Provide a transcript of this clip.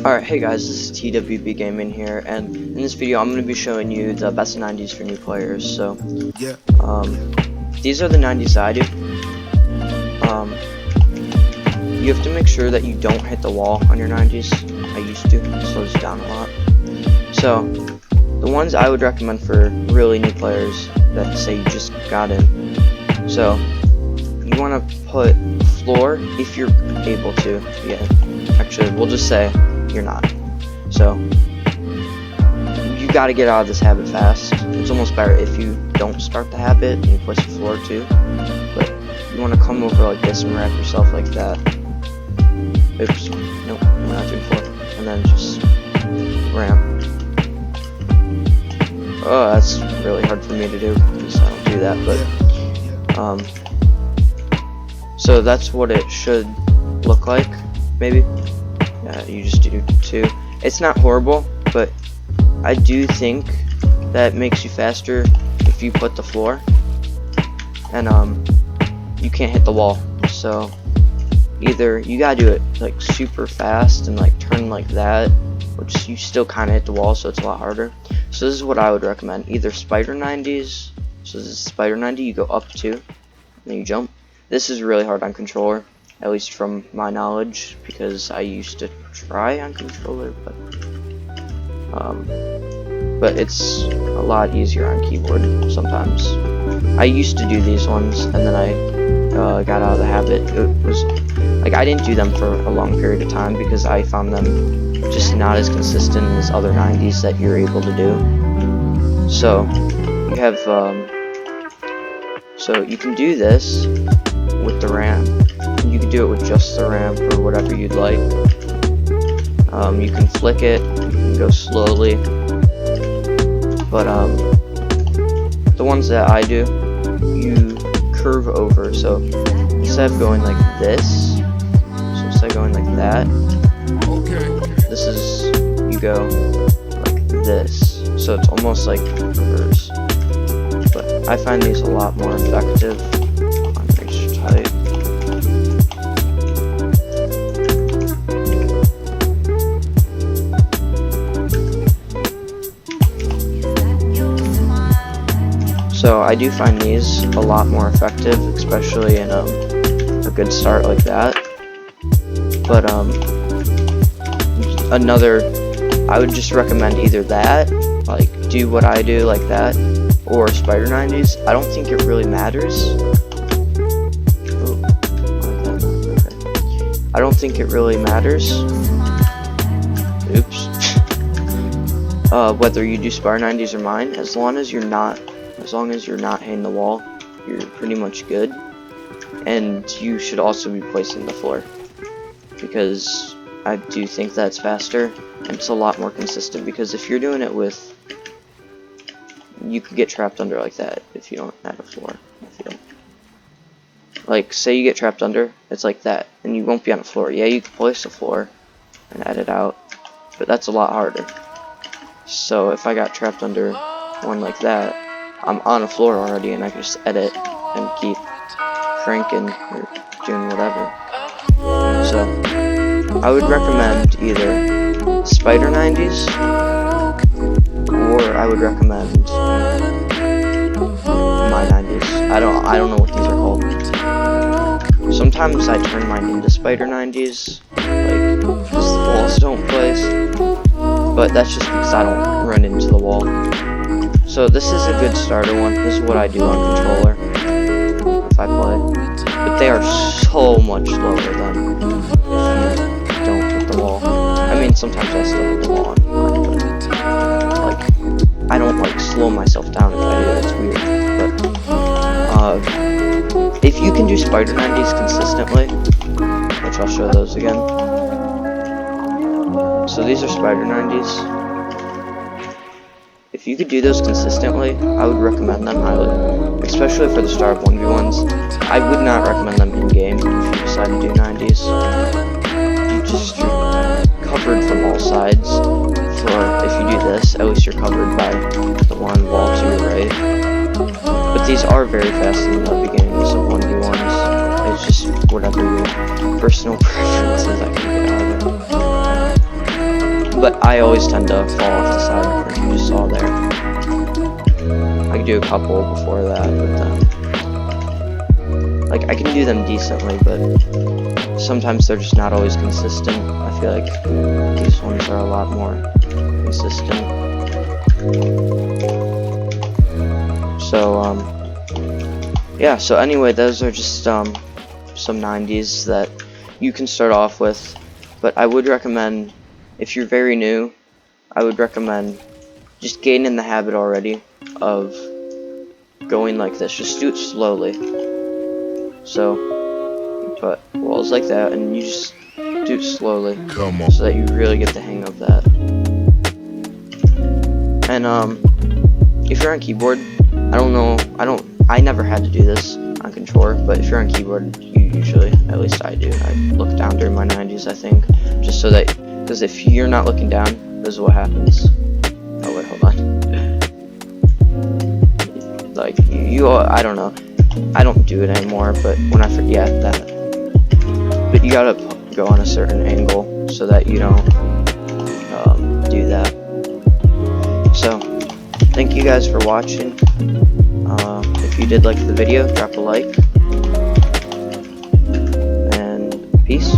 Alright, hey guys, this is TWB Gaming here, and in this video I'm going to be showing you the best 90s for new players. So, these are the 90s that I do. You have to make sure that you don't hit the wall on your 90s. I used to, it slows you down a lot. So, the ones I would recommend for really new players that say you just got in. So, you want to put floor if you're able to. Yeah, actually, we'll just say you're not. So you got to get out of this habit fast. It's almost better if you don't start the habit and you place the floor too. But you want to come over like this and wrap yourself like that. Oops, nope, we're not doing floor. And then just ram. Oh, that's really hard for me to do because I don't do that. But so that's what it should look like, maybe. You just do 2. It's not horrible, but I do think that makes you faster if you put the floor, and you can't hit the wall. So either you gotta do it like super fast and like turn like that, which you still kind of hit the wall, so it's a lot harder. So this is what I would recommend: either spider 90s. So this is spider 90. You go up 2, and then you jump. This is really hard on controller, at least from my knowledge, because I used to try on controller, but it's a lot easier on keyboard sometimes. I used to do these ones, and then I got out of the habit. It was like I didn't do them for a long period of time because I found them just not as consistent as other 90s that you're able to do. So you have so you can do this with the RAM. You can do it with just the ramp or whatever you'd like. You can flick it, you can go slowly, but the ones that I do, you curve over. So instead of going like this, so instead of going like that, this is, you go like this. So it's almost like reverse. But I find these a lot more effective on each type. So I do find these a lot more effective, especially in a good start like that. But I would just recommend either that, like do what I do like that, or spider 90s. I don't think it really matters. I don't think it really matters. Oops. Whether you do spider 90s or mine, as long as you're not hitting the wall, you're pretty much good. And you should also be placing the floor, because I do think that's faster and it's a lot more consistent. Because if you're doing it with, you could get trapped under like that if you don't have a floor. Like, say you get trapped under, it's like that, and you won't be on the floor. Yeah, you can place the floor and edit out, but that's a lot harder. So if I got trapped under one like that, I'm on the floor already, and I can just edit and keep cranking or doing whatever. So I would recommend either spider 90s, or I would recommend my 90s. I don't know what these are called. Sometimes I turn mine into spider 90s, like because the walls don't place, but that's just because I don't run into the wall. So this is a good starter one. This is what I do on controller if I play. But they are so much slower than if you don't hit the wall. I mean, sometimes I still hit the wall on mine, but like I don't like slow myself down if I do that. It's weird. But if you can do spider 90s consistently, which I'll show those again. So these are spider 90s. If you could do those consistently, I would recommend them highly, especially for the start of 1v1s. I would not recommend them in-game if you decide to do 90s. You're covered from all sides. For if you do this, at least you're covered by the one wall to your right. But these are very fast in the beginnings of 1v1s. It's just whatever your personal preferences I can get out of it. but I always tend to fall off the side, like you just saw there. I could do a couple before that, but like I can do them decently, but sometimes they're just not always consistent. I feel like these ones are a lot more consistent. So yeah, so anyway, those are just some 90s that you can start off with, but I would recommend, if you're very new, I would recommend just getting in the habit already of going like this. Just do it slowly. So you put walls like that, and you just do it slowly, so that you really get the hang of that. And if you're on keyboard, I never had to do this on controller, but if you're on keyboard, you usually, at least I do, I look down during my 90s, I think, just so that, because if you're not looking down, this is what happens. Oh wait, hold on. Like, I don't know, I don't do it anymore, but when I forget that, but you gotta go on a certain angle so that you don't do that. So, thank you guys for watching. If you did like the video, drop a like, and peace.